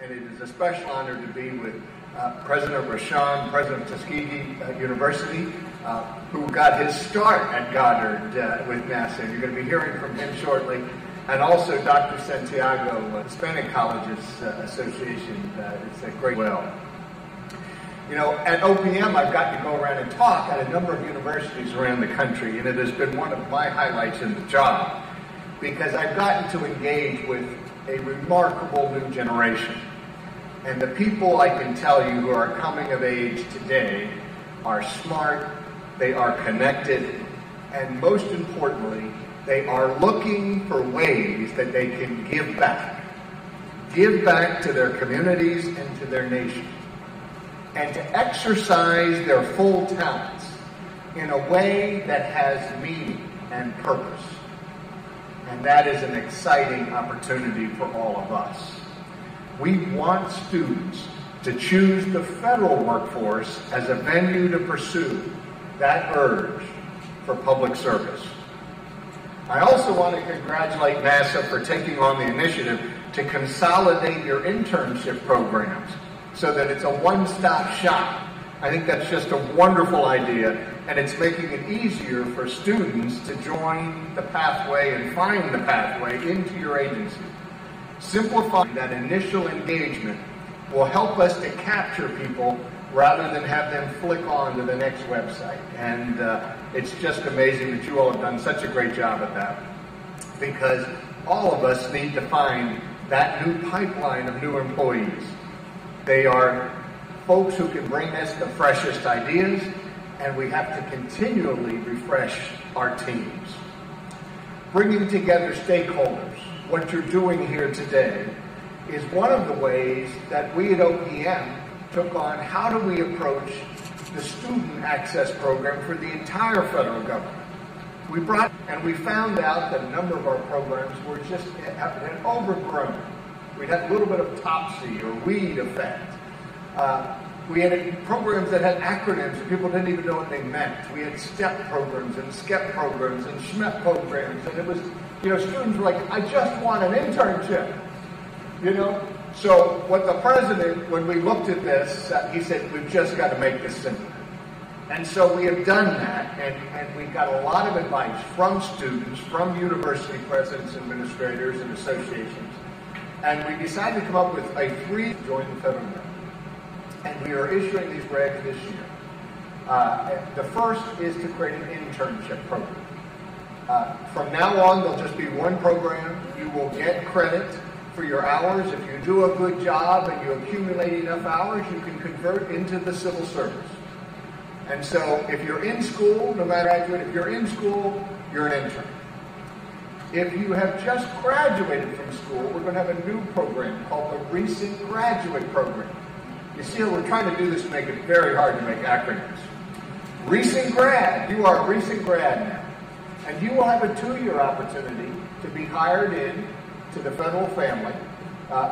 And it is a special honor to be with President Rashan, President of Tuskegee University, who got his start at Goddard with NASA. You're going to be hearing from him shortly. And also Dr. Santiago, Hispanic Colleges Association. It's a great well. You know, at OPM, I've gotten to go around and talk at a number of universities around the country, and it has been one of my highlights in the job because I've gotten to engage with a remarkable new generation. And the people, I can tell you, who are coming of age today are smart, they are connected, and most importantly, they are looking for ways that they can give back. Give back to their communities and to their nation. And to exercise their full talents in a way that has meaning and purpose. And that is an exciting opportunity for all of us. We want students to choose the federal workforce as a venue to pursue that urge for public service. I also want to congratulate NASA for taking on the initiative to consolidate your internship programs so that it's a one-stop shop. I think that's just a wonderful idea, and it's making it easier for students to join the pathway and find the pathway into your agency. Simplifying that initial engagement will help us to capture people rather than have them flick on to the next website. And it's just amazing that you all have done such a great job at that, because all of us need to find that new pipeline of new employees. They are folks who can bring us the freshest ideas, and we have to continually refresh our teams. Bringing together stakeholders, what you're doing here today, is one of the ways that we at OPM took on how do we approach the student access program for the entire federal government. We found out that a number of our programs were just had overgrown. We'd had a little bit of topsy or weed effect. We had programs that had acronyms and people didn't even know what they meant. We had STEP programs and SCEP programs and SHMEP programs, and it was, you know, students were like, I just want an internship, you know? So what the president, when we looked at this, he said, we've just got to make this simple. And so we have done that, and we got a lot of advice from students, from university presidents, administrators, and associations. And we decided to come up with a free join the federal government. And we are issuing these regs this year. The first is to create an internship program. From now on, there'll just be one program. You will get credit for your hours. If you do a good job and you accumulate enough hours, you can convert into the civil service. And so if you're in school, no matter if you're in school, you're an intern. If you have just graduated from school, we're going to have a new program called the Recent Graduate Program. You see, we're trying to do this to make it very hard to make acronyms. Recent grad, you are a recent grad now. And you will have a 2-year opportunity to be hired in to the federal family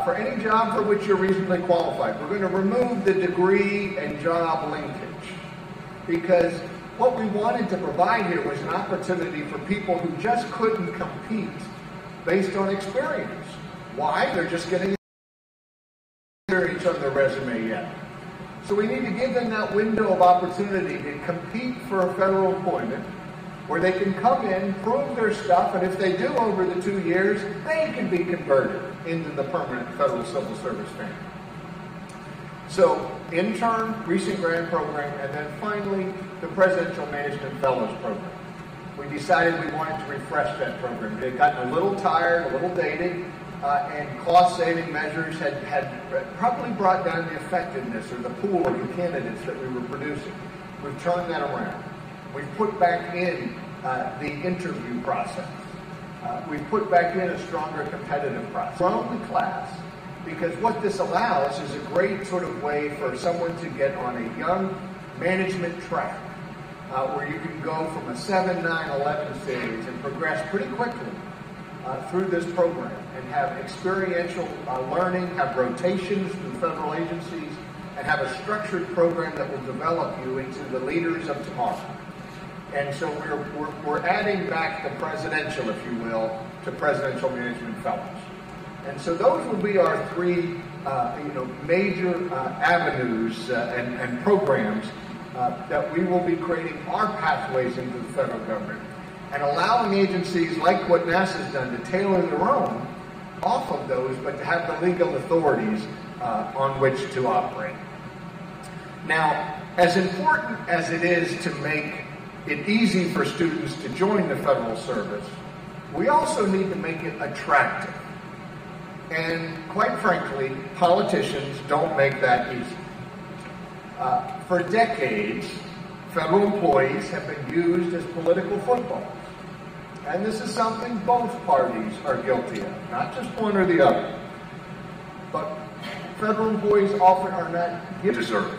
for any job for which you're reasonably qualified. We're going to remove the degree and job linkage because what we wanted to provide here was an opportunity for people who just couldn't compete based on experience. Why? They're just getting experience on their resume yet. So we need to give them that window of opportunity to compete for a federal employment where they can come in, prove their stuff, and if they do over the 2 years, they can be converted into the permanent federal civil service family. So, intern, recent grad program, and then finally, the Presidential Management Fellows program. We decided we wanted to refresh that program. It had gotten a little tired, a little dated, and cost-saving measures had probably brought down the effectiveness or the pool of the candidates that we were producing. We've turned that around. We've put back in the interview process. We've put back in a stronger competitive process. Grown the class, because what this allows is a great sort of way for someone to get on a young management track where you can go from a 7, 9, 11 stage and progress pretty quickly through this program and have experiential learning, have rotations through federal agencies, and have a structured program that will develop you into the leaders of tomorrow. And so we're adding back the presidential, if you will, to Presidential Management Fellows. And so those will be our three major avenues and programs that we will be creating our pathways into the federal government and allowing agencies like what NASA's done to tailor their own off of those, but to have the legal authorities on which to operate. Now, as important as it is to make it easy for students to join the federal service, we also need to make it attractive. And quite frankly, politicians don't make that easy. For decades, federal employees have been used as political footballs. And this is something both parties are guilty of, not just one or the other. But federal employees often are not deserved.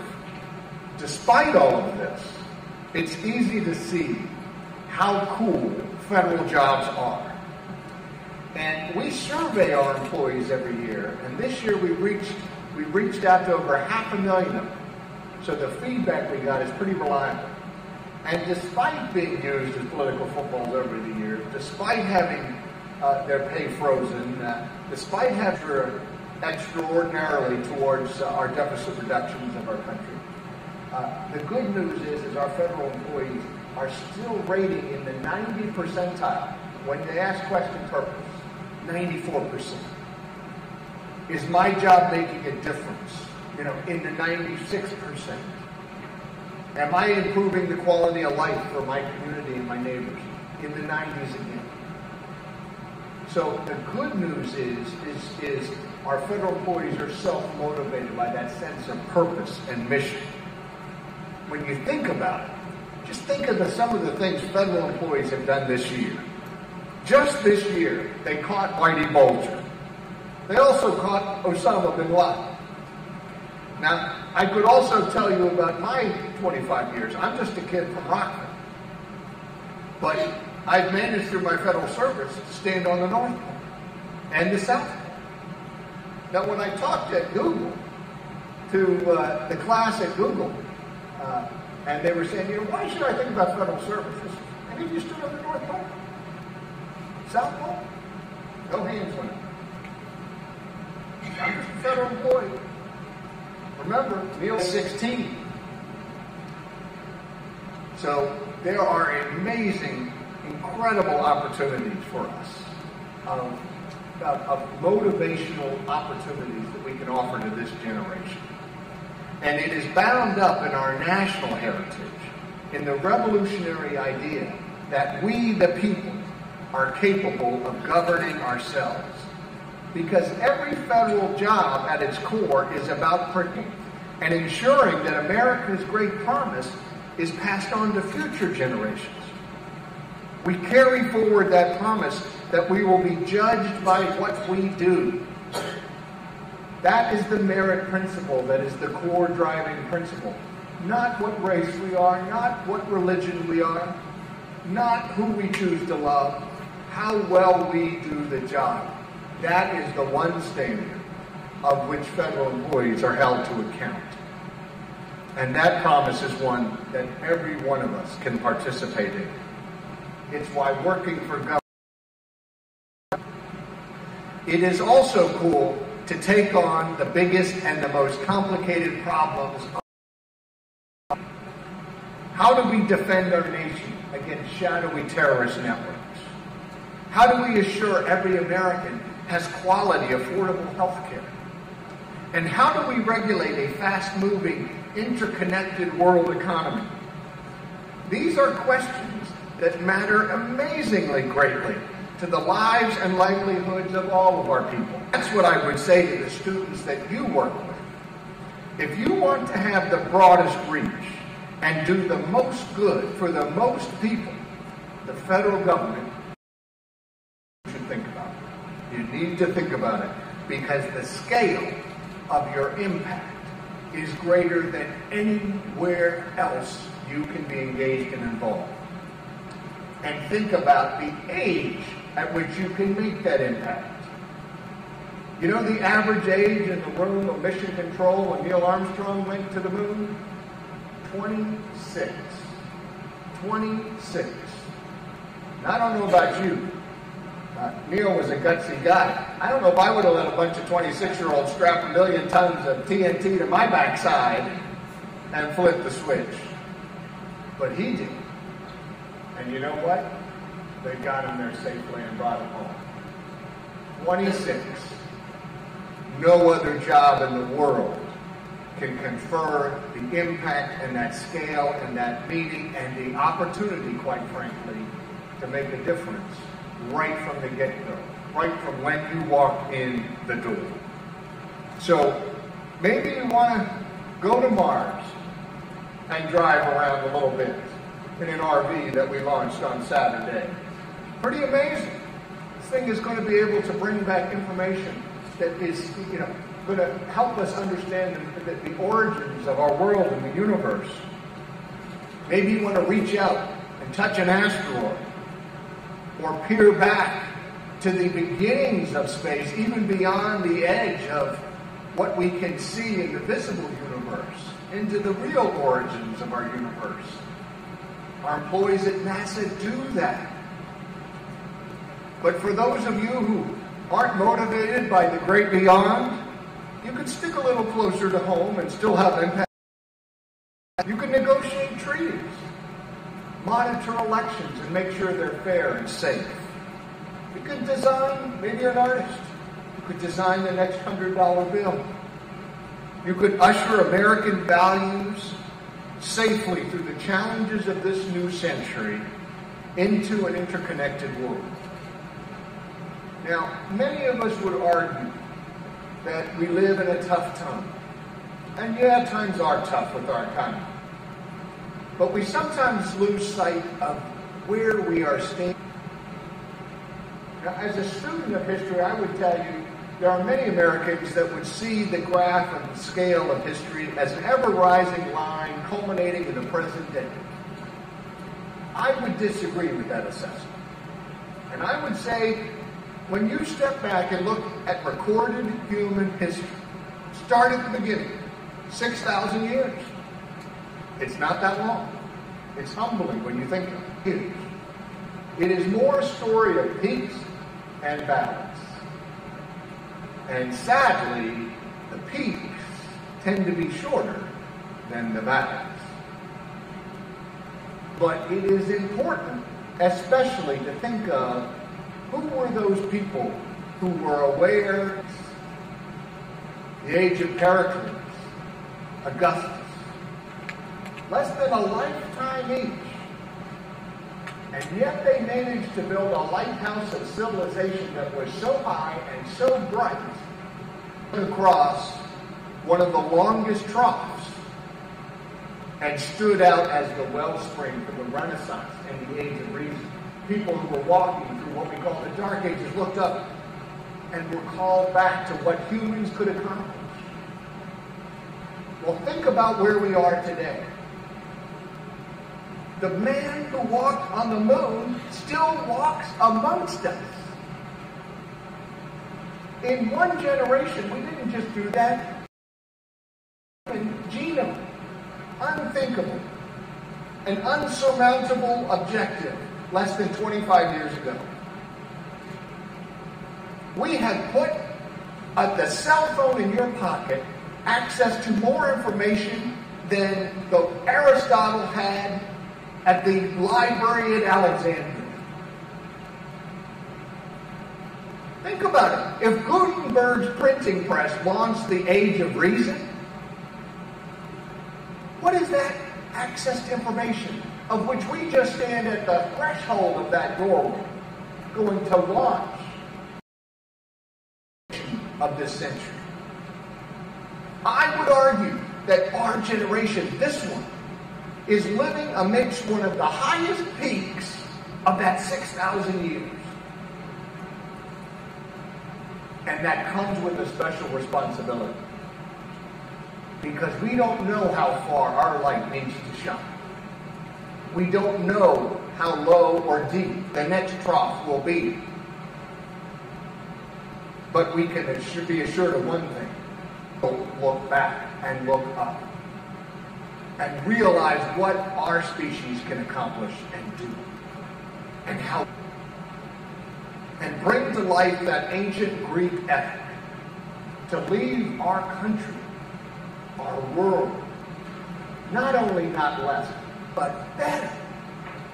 Despite all of this, it's easy to see how cool federal jobs are. And we survey our employees every year, and this year we reached out to over 500,000 of them. So the feedback we got is pretty reliable. And despite being used as political footballs over the years, despite having their pay frozen, despite having extraordinarily towards our deficit reductions of our country, the good news is our federal employees are still rating in the 90 percentile when they ask question purpose, 94%. Is my job making a difference? In the 96%. Am I improving the quality of life for my community and my neighbors? In the 90s again. So the good news is our federal employees are self-motivated by that sense of purpose and mission. When you think about it, just think of some of the things federal employees have done this year. Just this year, they caught Whitey Bulger. They also caught Osama bin Laden. Now, I could also tell you about my 25 years. I'm just a kid from Rockford. But I've managed through my federal service to stand on the North Pole and the South Pole. Now, when I talked at Google, to the class at Google, and they were saying, why should I think about federal services? Any of you stood on the North Pole? South Pole? No hands went up. I'm just a federal employee. Remember, Neil's 16. So there are amazing, incredible opportunities for us of motivational opportunities that we can offer to this generation. And it is bound up in our national heritage, in the revolutionary idea that we, the people, are capable of governing ourselves. Because every federal job at its core is about protecting and ensuring that America's great promise is passed on to future generations. We carry forward that promise that we will be judged by what we do. That is the merit principle, that is the core driving principle. Not what race we are, not what religion we are, not who we choose to love, how well we do the job. That is the one standard of which federal employees are held to account. And that promise is one that every one of us can participate in. It's why working for government. It is also cool to take on the biggest and the most complicated problems. How do we defend our nation against shadowy terrorist networks? How do we assure every American has quality, affordable health care? And how do we regulate a fast-moving, interconnected world economy? These are questions that matter amazingly greatly to the lives and livelihoods of all of our people. That's what I would say to the students that you work with. If you want to have the broadest reach and do the most good for the most people, the federal government, you should think about it. You need to think about it because the scale of your impact is greater than anywhere else you can be engaged and involved. And think about the age at which you can make that impact. You know the average age in the room of mission control when Neil Armstrong went to the moon? 26. 26. And I don't know about you. Neil was a gutsy guy. I don't know if I would have let a bunch of 26-year-olds strap 1 million tons of TNT to my backside and flip the switch. But he did. And you know what? They got him there safely and brought him home. 26. No other job in the world can confer the impact and that scale and that meaning and the opportunity, quite frankly, to make a difference right from the get-go, right from when you walk in the door. So maybe you want to go to Mars and drive around a little bit in an RV that we launched on Saturday. Pretty amazing. This thing is going to be able to bring back information that is, going to help us understand the origins of our world and the universe. Maybe you want to reach out and touch an asteroid or peer back to the beginnings of space, even beyond the edge of what we can see in the visible universe, into the real origins of our universe. Our employees at NASA do that. But for those of you who aren't motivated by the great beyond, you can stick a little closer to home and still have impact. You can negotiate treaties, monitor elections, and make sure they're fair and safe. You could design, maybe an artist, you could design the next $100 bill. You could usher American values safely through the challenges of this new century into an interconnected world. Now, many of us would argue that we live in a tough time. And yeah, times are tough with our economy. But we sometimes lose sight of where we are standing. Now, as a student of history, I would tell you there are many Americans that would see the graph and the scale of history as an ever-rising line culminating in the present day. I would disagree with that assessment. And I would say, when you step back and look at recorded human history, start at the beginning, 6,000 years. It's not that long. It's humbling when you think of it. It is more a story of peaks and valleys. And sadly, the peaks tend to be shorter than the valleys. But it is important, especially to think of who were those people who were aware? The age of Pericles, Augustus, less than a lifetime each. And yet they managed to build a lighthouse of civilization that was so high and so bright across one of the longest troughs and stood out as the wellspring for the Renaissance and the Age of Reason. People who were walking through what we call the Dark Ages looked up and were called back to what humans could accomplish. Well, think about where we are today. The man who walked on the moon still walks amongst us. In one generation, we didn't just do that. Genome, unthinkable, an unsurmountable objective less than 25 years ago. We have put the cell phone in your pocket access to more information than Aristotle had at the library at Alexandria. Think about it. If Gutenberg's printing press launched the Age of Reason, what is that access to information of which we just stand at the threshold of that doorway going to launch of this century? I would argue that our generation, this one, is living amidst one of the highest peaks of that 6,000 years. And that comes with a special responsibility. Because we don't know how far our light needs to shine. We don't know how low or deep the next trough will be. But we can be assured of one thing. Look back and look up. And realize what our species can accomplish and do. And how. and bring to life that ancient Greek ethic to leave our country, our world, not only not less, but better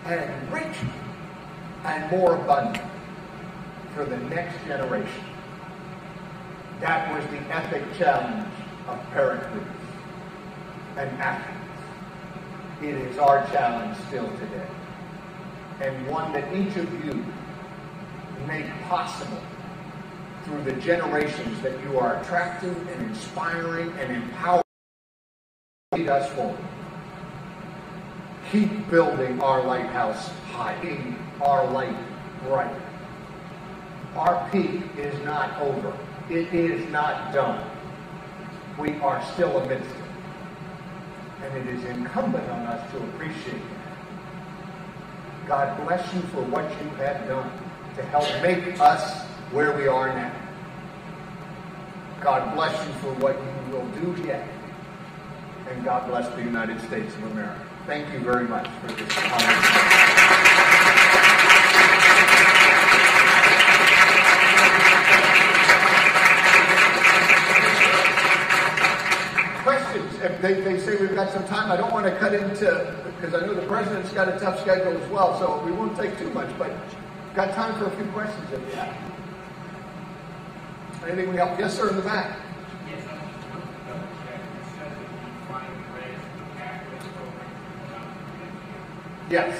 and richer and more abundant for the next generation. That was the ethic challenge of Pericles and Athens. It is our challenge still today, and one that each of you make possible through the generations that you are attracting and inspiring and empowering to lead us forward. Keep building our lighthouse high, keeping our light bright. Our peak is not over. It is not done. We are still amidst it. And it is incumbent on us to appreciate that. God bless you for what you have done to help make us where we are now. God bless you for what you will do yet. And God bless the United States of America. Thank you very much for this conversation. They say we've got some time. I don't want to cut into, because I know the president's got a tough schedule as well, so we won't take too much, but got time for a few questions if you have. Anything we help? Yes, sir, in the back. Yes, I want to double check. It says that you find grades and pathways programs. Yes.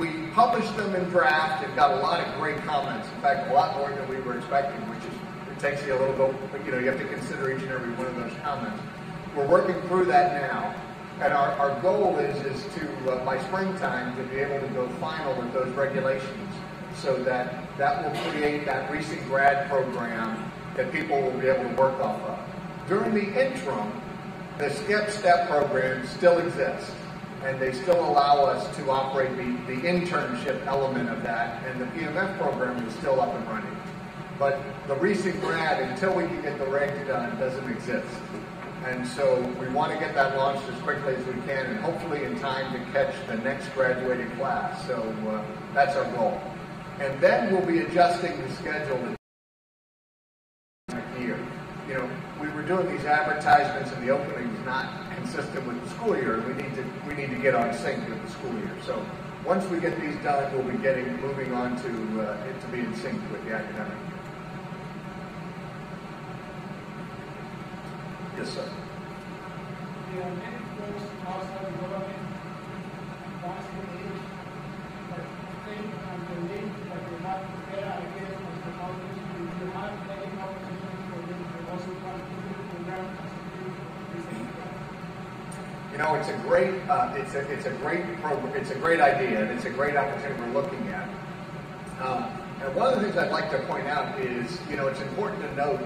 We published them in draft and got a lot of great comments. In fact, a lot more than we were expecting, which is, it takes you a little bit, but you have to consider each and every one of those comments. We're working through that now, and our goal is to, by springtime, to be able to go final with those regulations so that will create that recent grad program that people will be able to work off of. During the interim, the STEP program still exists, and they still allow us to operate the internship element of that, and the PMF program is still up and running. But the recent grad, until we can get the regs done, doesn't exist. And so we want to get that launched as quickly as we can, and hopefully in time to catch the next graduating class. So that's our goal. And then we'll be adjusting the schedule next year. We were doing these advertisements and the openings not consistent with the school year. We need to get on sync with the school year. So once we get these done, we'll be moving on to be in sync with the academic year. Yes, sir. There are many folks outside the government advanced in age that think and believe that they have better ideas of technology. If you have any opportunities for them to also contribute to program and security It's a great program. It's a great idea, and it's a great opportunity we're looking at. And one of the things I'd like to point out is, it's important to note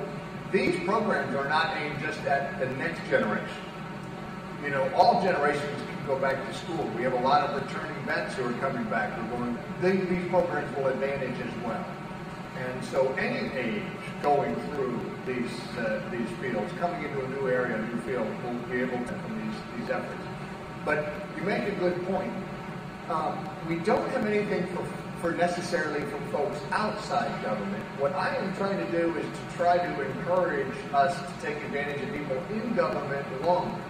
these programs are not aimed just at the next generation. All generations can go back to school. We have a lot of returning vets who are coming back. These programs will advantage as well. And so any age going through these fields, coming into a new area, a new field, will be able to from these efforts. But you make a good point. We don't have anything for necessarily from folks outside government. What I am trying to do is to try to encourage us to take advantage of people in government longer.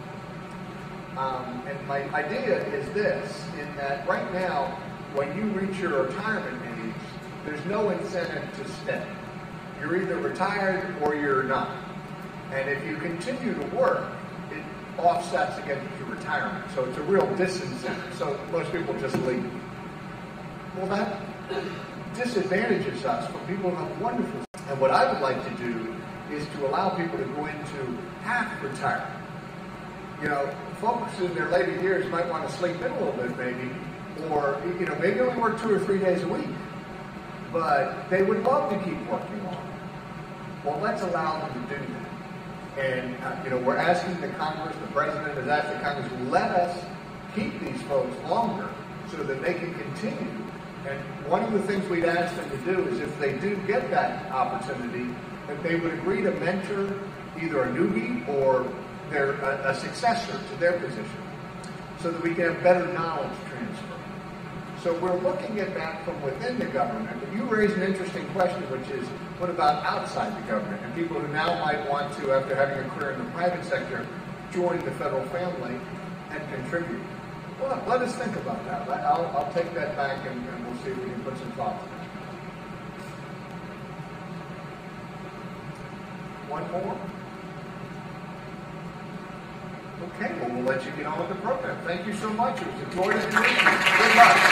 And my idea is this, in that right now, when you reach your retirement age, there's no incentive to stay. You're either retired or you're not. And if you continue to work, it offsets against your retirement. So it's a real disincentive. So most people just leave. Well, that disadvantages us from people who have wonderful. And what I would like to do is to allow people to go into half retirement. Folks in their later years might want to sleep in a little bit, maybe, or maybe only work 2 or 3 days a week, but they would love to keep working on. Well, let's allow them to do that. And we're asking the Congress, the President has asked the Congress, let us keep these folks longer so that they can continue. And one of the things we'd ask them to do is, if they do get that opportunity, that they would agree to mentor either a newbie or a successor to their position, so that we can have better knowledge transfer, So we're looking at that from within the government. But you raise an interesting question, which is, what about outside the government? And people who now might want to, after having a career in the private sector, join the federal family and contribute. Well, let us think about that. I'll take that back and we'll see if we can put some thoughts in that. One more? Okay, well, we'll let you get on with the program. Thank you so much. It was a joy to meet you. Good luck.